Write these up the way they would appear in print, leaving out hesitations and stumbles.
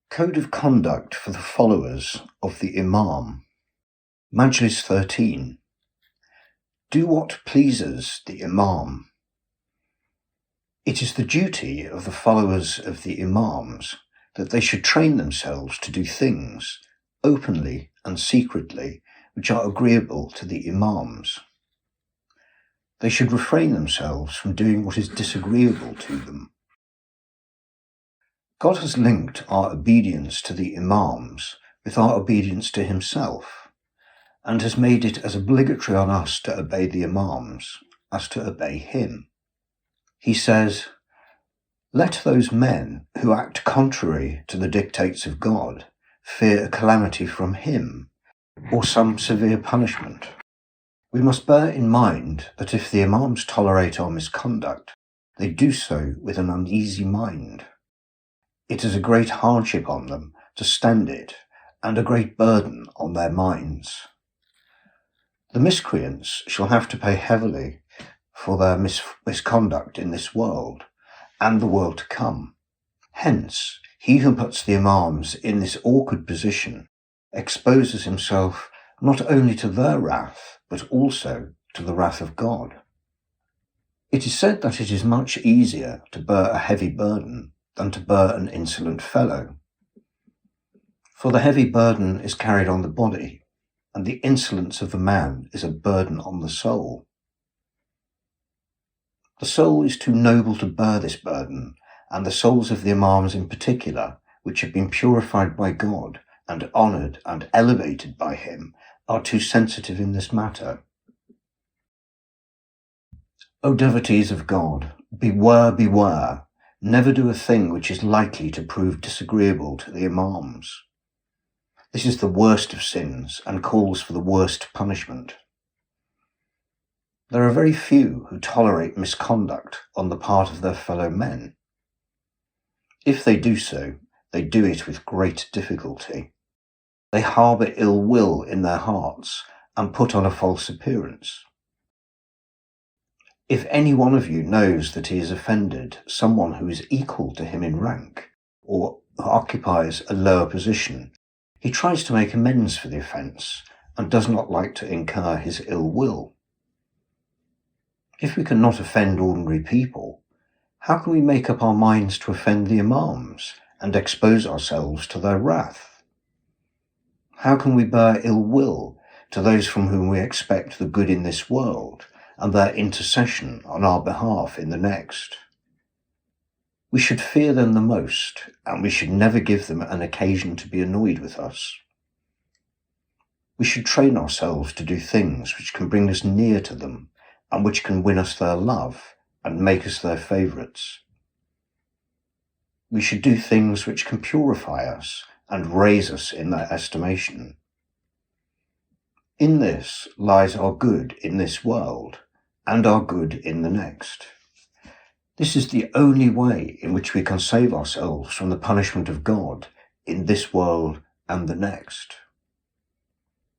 Code of conduct for the followers of the Imam. Majlis 13. Do what pleases the Imam. It is the duty of the followers of the Imams that they should train themselves to do things, openly and secretly, which are agreeable to the Imams. They should refrain themselves from doing what is disagreeable to them. God has linked our obedience to the Imams with our obedience to himself, and has made it as obligatory on us to obey the Imams as to obey him. He says, "Let those men who act contrary to the dictates of God fear a calamity from him, or some severe punishment." We must bear in mind that if the Imams tolerate our misconduct, they do so with an uneasy mind. It is a great hardship on them to stand it, and a great burden on their minds. The miscreants shall have to pay heavily for their misconduct in this world, and the world to come. Hence, he who puts the Imams in this awkward position exposes himself not only to their wrath, but also to the wrath of God. It is said that it is much easier to bear a heavy burden than to bear an insolent fellow. For the heavy burden is carried on the body, and the insolence of the man is a burden on the soul. The soul is too noble to bear this burden, and the souls of the Imams in particular, which have been purified by God and honoured and elevated by him, are too sensitive in this matter. O devotees of God, beware, beware. Never do a thing which is likely to prove disagreeable to the Imams. This is the worst of sins and calls for the worst punishment. There are very few who tolerate misconduct on the part of their fellow men. If they do so, they do it with great difficulty. They harbour ill will in their hearts and put on a false appearance. If any one of you knows that he has offended someone who is equal to him in rank, or who occupies a lower position, he tries to make amends for the offence and does not like to incur his ill will. If we cannot offend ordinary people, how can we make up our minds to offend the Imams and expose ourselves to their wrath? How can we bear ill will to those from whom we expect the good in this world and their intercession on our behalf in the next? We should fear them the most, and we should never give them an occasion to be annoyed with us. We should train ourselves to do things which can bring us near to them, and which can win us their love and make us their favourites. We should do things which can purify us and raise us in their estimation. In this lies our good in this world, and our good in the next. This is the only way in which we can save ourselves from the punishment of God in this world and the next.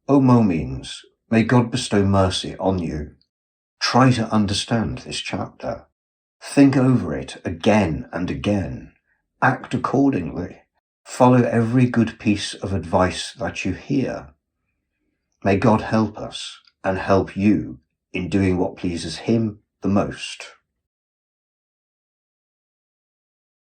O Mu'mins, may God bestow mercy on you. Try to understand this chapter. Think over it again and again. Act accordingly. Follow every good piece of advice that you hear. May God help us and help you in doing what pleases him the most.